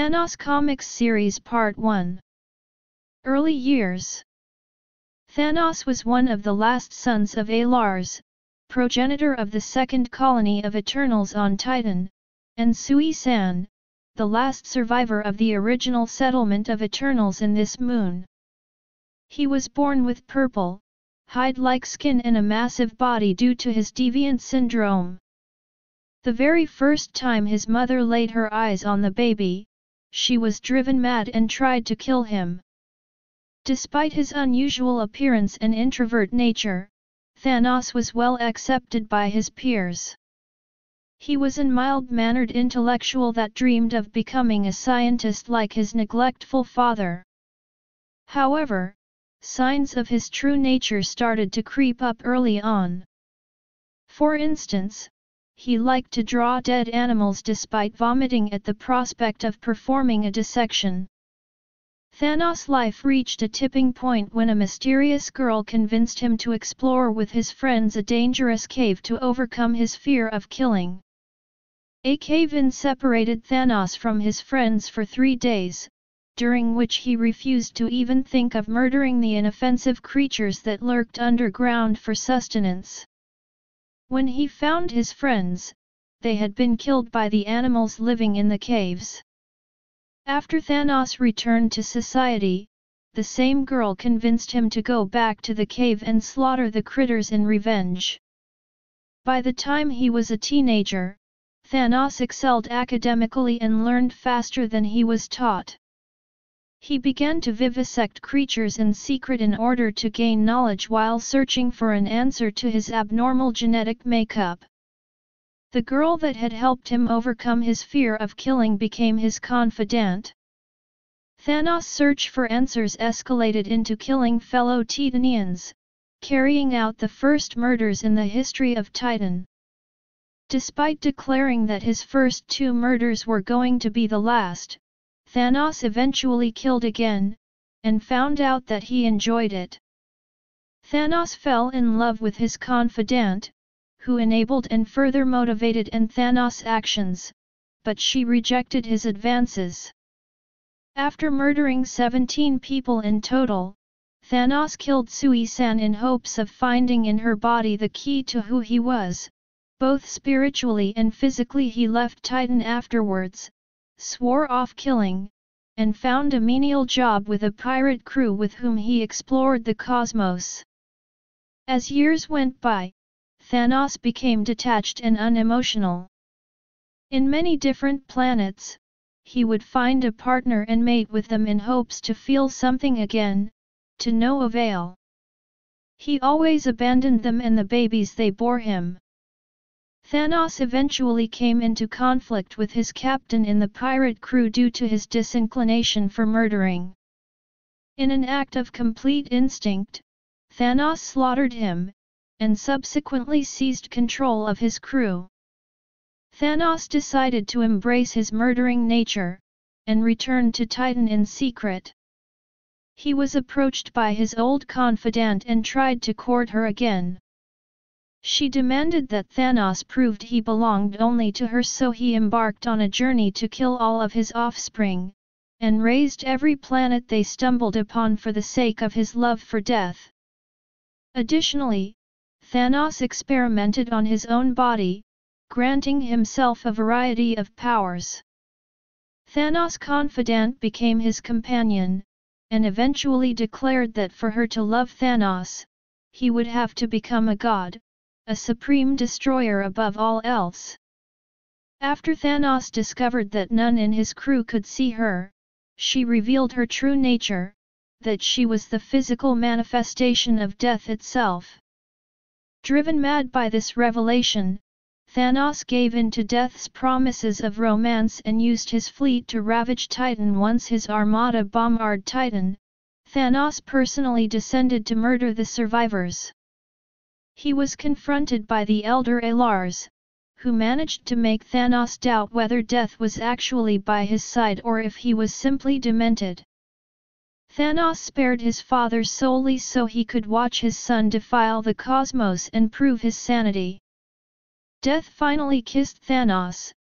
Thanos Comics Series Part 1. Early Years. Thanos was one of the last sons of Alars, progenitor of the second colony of Eternals on Titan, and Sui-san, the last survivor of the original settlement of Eternals in this moon. He was born with purple, hide-like skin and a massive body due to his deviant syndrome. The very first time his mother laid her eyes on the baby, she was driven mad and tried to kill him. Despite his unusual appearance and introvert nature, Thanos was well accepted by his peers. He was a mild-mannered intellectual that dreamed of becoming a scientist like his neglectful father. However, signs of his true nature started to creep up early on. For instance, he liked to draw dead animals despite vomiting at the prospect of performing a dissection. Thanos' life reached a tipping point when a mysterious girl convinced him to explore with his friends a dangerous cave to overcome his fear of killing. A cave-in separated Thanos from his friends for 3 days, during which he refused to even think of murdering the inoffensive creatures that lurked underground for sustenance. When he found his friends, they had been killed by the animals living in the caves. After Thanos returned to society, the same girl convinced him to go back to the cave and slaughter the critters in revenge. By the time he was a teenager, Thanos excelled academically and learned faster than he was taught. He began to vivisect creatures in secret in order to gain knowledge while searching for an answer to his abnormal genetic makeup. The girl that had helped him overcome his fear of killing became his confidant. Thanos' search for answers escalated into killing fellow Titanians, carrying out the first murders in the history of Titan. Despite declaring that his first 2 murders were going to be the last, Thanos eventually killed again, and found out that he enjoyed it. Thanos fell in love with his confidant, who enabled and further motivated Thanos' actions, but she rejected his advances. After murdering 17 people in total, Thanos killed Sui-san in hopes of finding in her body the key to who he was. Both spiritually and physically he left Titan afterwards, swore off killing, and found a menial job with a pirate crew with whom he explored the cosmos. As years went by, Thanos became detached and unemotional. In many different planets, he would find a partner and mate with them in hopes to feel something again, to no avail. He always abandoned them and the babies they bore him. Thanos eventually came into conflict with his captain in the pirate crew due to his disinclination for murdering. In an act of complete instinct, Thanos slaughtered him, and subsequently seized control of his crew. Thanos decided to embrace his murdering nature, and returned to Titan in secret. He was approached by his old confidant and tried to court her again. She demanded that Thanos proved he belonged only to her, so he embarked on a journey to kill all of his offspring, and razed every planet they stumbled upon for the sake of his love for death. Additionally, Thanos experimented on his own body, granting himself a variety of powers. Thanos' confidant became his companion, and eventually declared that for her to love Thanos, he would have to become a god, a supreme destroyer above all else. After Thanos discovered that none in his crew could see her, she revealed her true nature, that she was the physical manifestation of death itself. Driven mad by this revelation, Thanos gave in to Death's promises of romance and used his fleet to ravage Titan. Once his armada bombarded Titan, Thanos personally descended to murder the survivors. He was confronted by the elder Alars, who managed to make Thanos doubt whether death was actually by his side or if he was simply demented. Thanos spared his father solely so he could watch his son defile the cosmos and prove his sanity. Death finally kissed Thanos,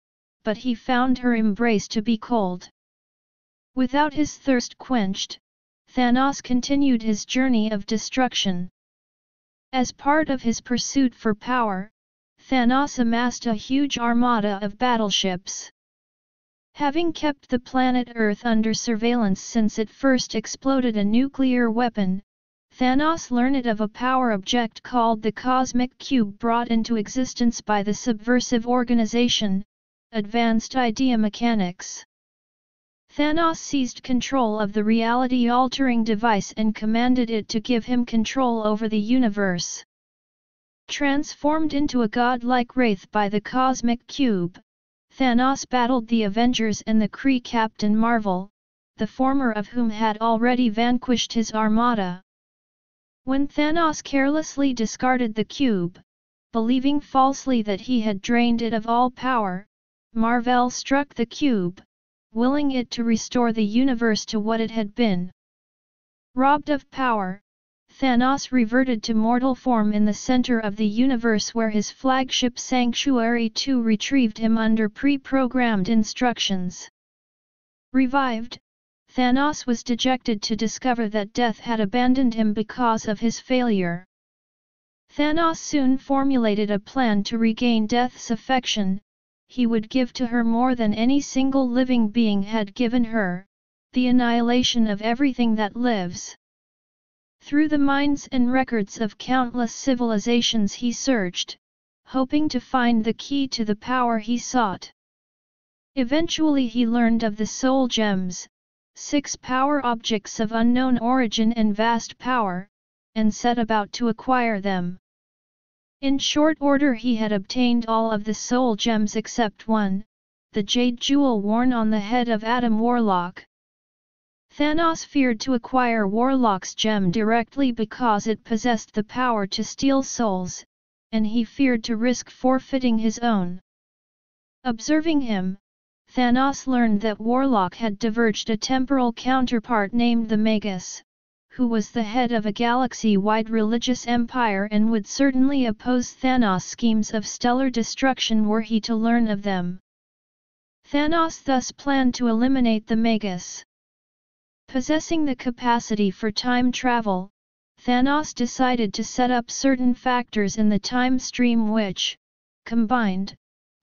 but he found her embrace to be cold. Without his thirst quenched, Thanos continued his journey of destruction. As part of his pursuit for power, Thanos amassed a huge armada of battleships. Having kept the planet Earth under surveillance since it first exploded a nuclear weapon, Thanos learned of a power object called the Cosmic Cube brought into existence by the subversive organization, Advanced Idea Mechanics. Thanos seized control of the reality-altering device and commanded it to give him control over the universe. Transformed into a godlike wraith by the Cosmic Cube, Thanos battled the Avengers and the Kree Captain Marvel, the former of whom had already vanquished his armada. When Thanos carelessly discarded the cube, believing falsely that he had drained it of all power, Marvel struck the cube, willing it to restore the universe to what it had been. Robbed of power, Thanos reverted to mortal form in the center of the universe where his flagship Sanctuary 2 retrieved him under pre-programmed instructions. Revived, Thanos was dejected to discover that death had abandoned him because of his failure. Thanos soon formulated a plan to regain Death's affection. He would give to her more than any single living being had given her, the annihilation of everything that lives. Through the minds and records of countless civilizations he searched, hoping to find the key to the power he sought. Eventually he learned of the Soul Gems, 6 power objects of unknown origin and vast power, and set about to acquire them. In short order he had obtained all of the Soul Gems except one, the jade jewel worn on the head of Adam Warlock. Thanos feared to acquire Warlock's gem directly because it possessed the power to steal souls, and he feared to risk forfeiting his own. Observing him, Thanos learned that Warlock had diverged a temporal counterpart named the Magus, who was the head of a galaxy-wide religious empire and would certainly oppose Thanos' schemes of stellar destruction were he to learn of them. Thanos thus planned to eliminate the Magus. Possessing the capacity for time travel, Thanos decided to set up certain factors in the time stream which, combined,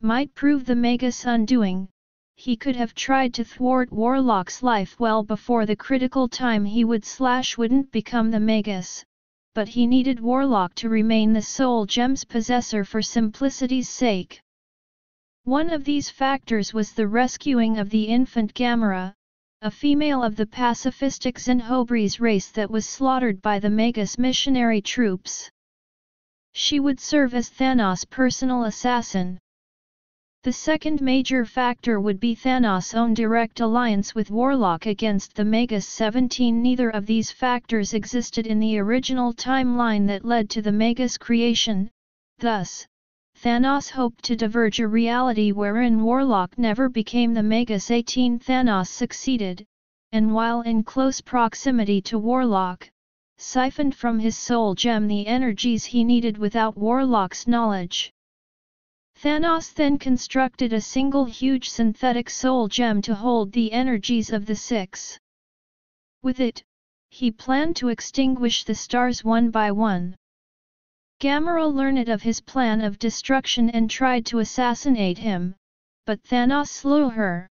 might prove the Magus' undoing. He could have tried to thwart Warlock's life well before the critical time he wouldn't become the Magus, but he needed Warlock to remain the Soul Gem's possessor for simplicity's sake. One of these factors was the rescuing of the infant Gamera, a female of the pacifistic Zenhobres race that was slaughtered by the Magus missionary troops. She would serve as Thanos' personal assassin. The second major factor would be Thanos' own direct alliance with Warlock against the Magus 17. Neither of these factors existed in the original timeline that led to the Magus creation, thus, Thanos hoped to diverge a reality wherein Warlock never became the Magus 18. Thanos succeeded, and while in close proximity to Warlock, siphoned from his soul gem the energies he needed without Warlock's knowledge. Thanos then constructed a single huge synthetic soul gem to hold the energies of the 6. With it, he planned to extinguish the stars one by one. Gamera learned of his plan of destruction and tried to assassinate him, but Thanos slew her.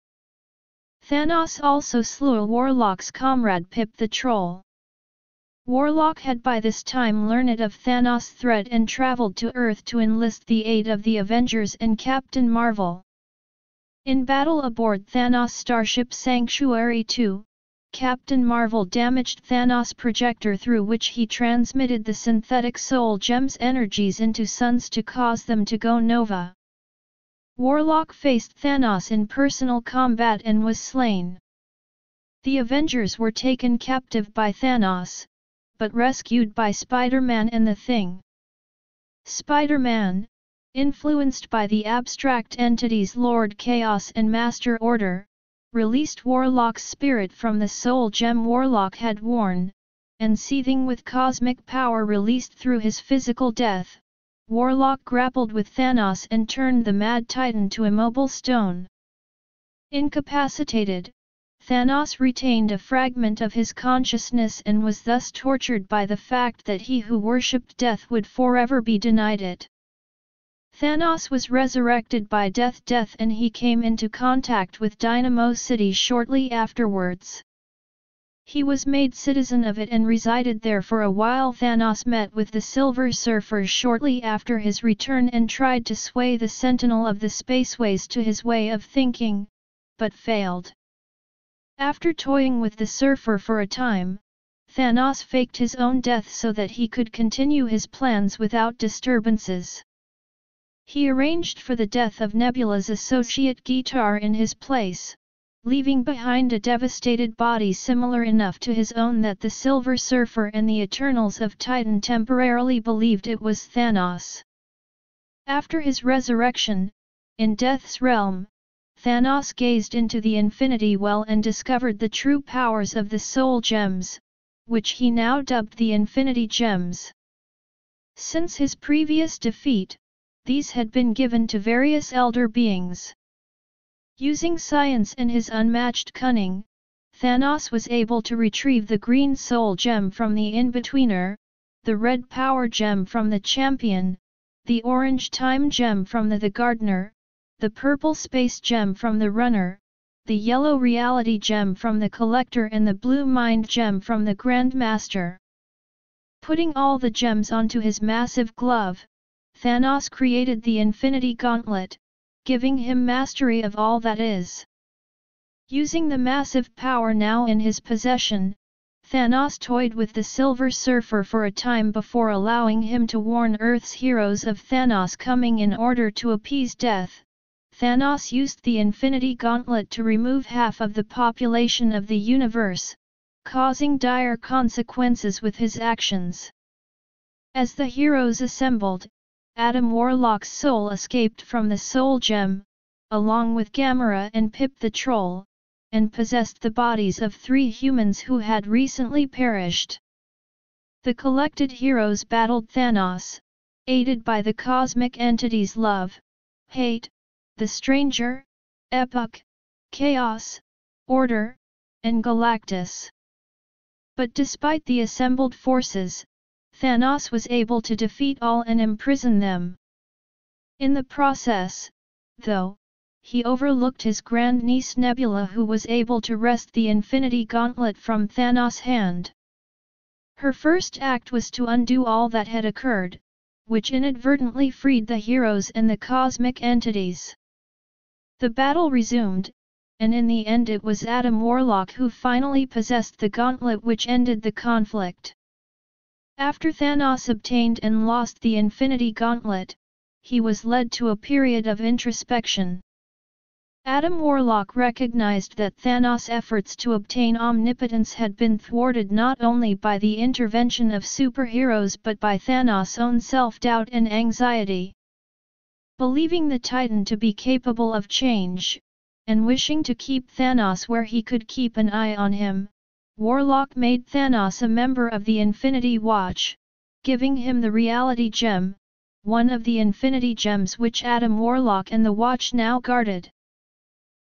Thanos also slew Warlock's comrade Pip the Troll. Warlock had by this time learned of Thanos' threat and traveled to Earth to enlist the aid of the Avengers and Captain Marvel. In battle aboard Thanos' starship Sanctuary 2, Captain Marvel damaged Thanos' projector through which he transmitted the synthetic soul gem's energies into suns to cause them to go nova. Warlock faced Thanos in personal combat and was slain. The Avengers were taken captive by Thanos, but rescued by Spider-Man and the Thing. Spider-Man, influenced by the abstract entities Lord Chaos and Master Order, released Warlock's spirit from the soul gem Warlock had worn, and seething with cosmic power released through his physical death, Warlock grappled with Thanos and turned the Mad Titan to immobile stone. Incapacitated, Thanos retained a fragment of his consciousness and was thus tortured by the fact that he who worshipped death would forever be denied it. Thanos was resurrected by death and he came into contact with Dynamo City shortly afterwards. He was made citizen of it and resided there for a while. Thanos met with the Silver Surfer shortly after his return and tried to sway the Sentinel of the Spaceways to his way of thinking, but failed. After toying with the Surfer for a time, Thanos faked his own death so that he could continue his plans without disturbances. He arranged for the death of Nebula's associate Guitar in his place, leaving behind a devastated body similar enough to his own that the Silver Surfer and the Eternals of Titan temporarily believed it was Thanos. After his resurrection, in Death's realm, Thanos gazed into the Infinity Well and discovered the true powers of the Soul Gems, which he now dubbed the Infinity Gems. Since his previous defeat, these had been given to various elder beings. Using science and his unmatched cunning, Thanos was able to retrieve the green soul gem from the in-betweener, the red power gem from the champion, the orange time gem from the gardener, the purple space gem from the runner, the yellow reality gem from the collector and the blue mind gem from the grandmaster. Putting all the gems onto his massive glove, Thanos created the Infinity Gauntlet, giving him mastery of all that is. Using the massive power now in his possession, Thanos toyed with the Silver Surfer for a time before allowing him to warn Earth's heroes of Thanos coming in order to appease death. Thanos used the Infinity Gauntlet to remove half of the population of the universe, causing dire consequences with his actions. As the heroes assembled, Adam Warlock's soul escaped from the Soul Gem, along with Gamera and Pip the Troll, and possessed the bodies of 3 humans who had recently perished. The collected heroes battled Thanos, aided by the cosmic entities Love, Hate, the Stranger, Epoch, Chaos, Order, and Galactus. But despite the assembled forces, Thanos was able to defeat all and imprison them. In the process, though, he overlooked his grandniece Nebula, who was able to wrest the Infinity Gauntlet from Thanos' hand. Her first act was to undo all that had occurred, which inadvertently freed the heroes and the cosmic entities. The battle resumed, and in the end it was Adam Warlock who finally possessed the gauntlet, which ended the conflict. After Thanos obtained and lost the Infinity Gauntlet, he was led to a period of introspection. Adam Warlock recognized that Thanos' efforts to obtain omnipotence had been thwarted not only by the intervention of superheroes but by Thanos' own self-doubt and anxiety. Believing the Titan to be capable of change, and wishing to keep Thanos where he could keep an eye on him, Warlock made Thanos a member of the Infinity Watch, giving him the Reality Gem, one of the Infinity Gems which Adam Warlock and the Watch now guarded.